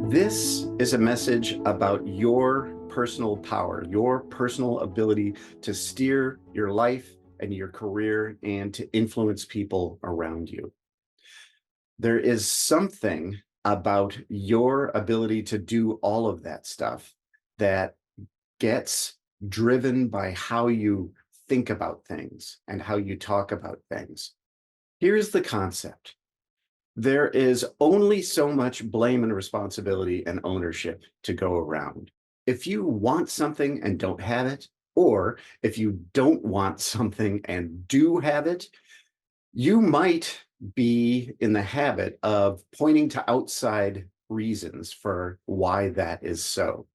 This is a message about your personal power, your personal ability to steer your life and your career and to influence people around you. There is something about your ability to do all of that stuff that gets driven by how you think about things and how you talk about things. Here's the concept. There is only so much blame and responsibility and ownership to go around. If you want something and don't have it, or if you don't want something and do have it, you might be in the habit of pointing to outside reasons for why that is so.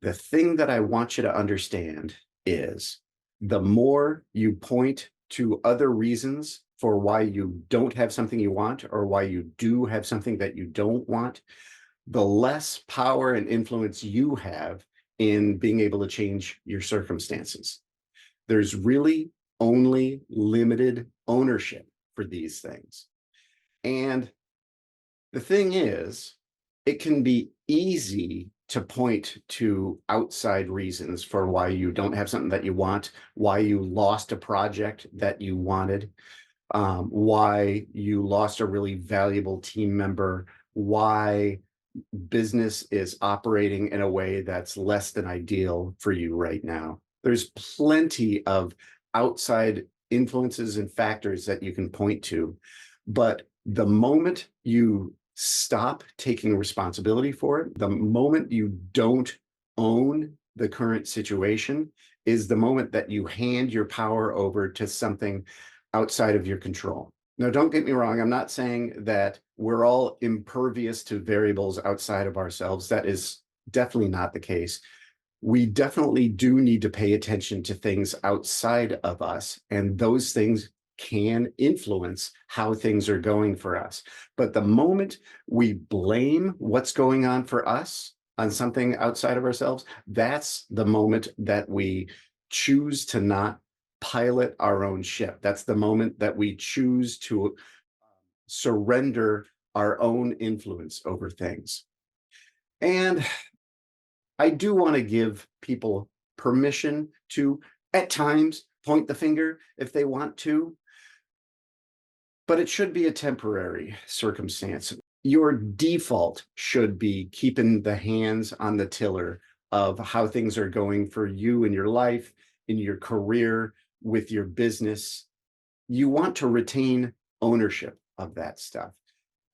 The thing that I want you to understand is the more you point to other reasons for why you don't have something you want or why you do have something that you don't want, the less power and influence you have in being able to change your circumstances. There's really only limited ownership for these things. And the thing is, it can be easy to point to outside reasons for why you don't have something that you want, why you lost a project that you wanted, why you lost a really valuable team member, why business is operating in a way that's less than ideal for you right now. There's plenty of outside influences and factors that you can point to, but the moment you stop taking responsibility for it, the moment you don't own the current situation, is the moment that you hand your power over to something outside of your control. Now, don't get me wrong. I'm not saying that we're all impervious to variables outside of ourselves. That is definitely not the case. We definitely do need to pay attention to things outside of us, and those things can influence how things are going for us. But the moment we blame what's going on for us on something outside of ourselves, that's the moment that we choose to not pilot our own ship. That's the moment that we choose to surrender our own influence over things. And I do want to give people permission to, at times, point the finger if they want to, but it should be a temporary circumstance. Your default should be keeping the hands on the tiller of how things are going for you in your life, in your career, with your business. You want to retain ownership of that stuff.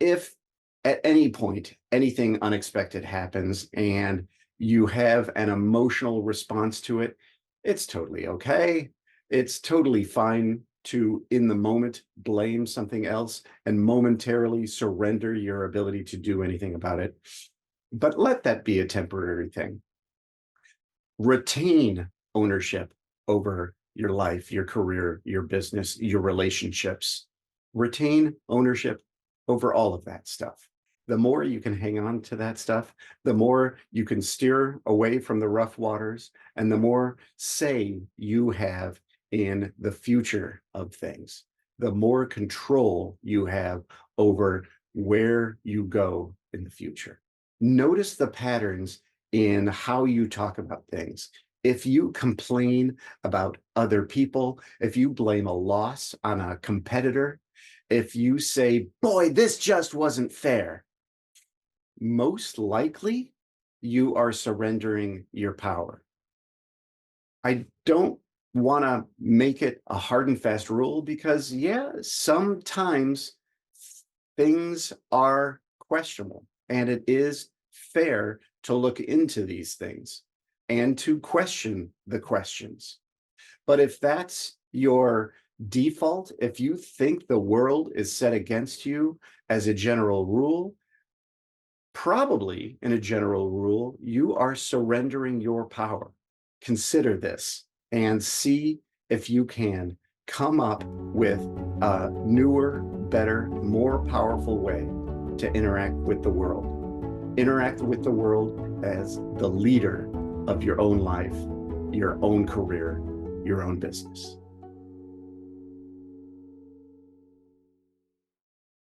If at any point anything unexpected happens and you have an emotional response to it, it's totally okay. It's totally fine to, in the moment, blame something else and momentarily surrender your ability to do anything about it. But let that be a temporary thing. Retain ownership over your life, your career, your business, your relationships. Retain ownership over all of that stuff. The more you can hang on to that stuff, the more you can steer away from the rough waters, and the more say you have in the future of things, the more control you have over where you go in the future. Notice the patterns in how you talk about things. If you complain about other people, if you blame a loss on a competitor, if you say, boy, this just wasn't fair, most likely you are surrendering your power. I don't want to make it a hard and fast rule because, yeah, sometimes things are questionable, and it is fair to look into these things and to question the questions. But if that's your default, if you think the world is set against you as a general rule, probably in a general rule, you are surrendering your power. Consider this and see if you can come up with a newer, better, more powerful way to interact with the world. Interact with the world as the leader of your own life, your own career, your own business.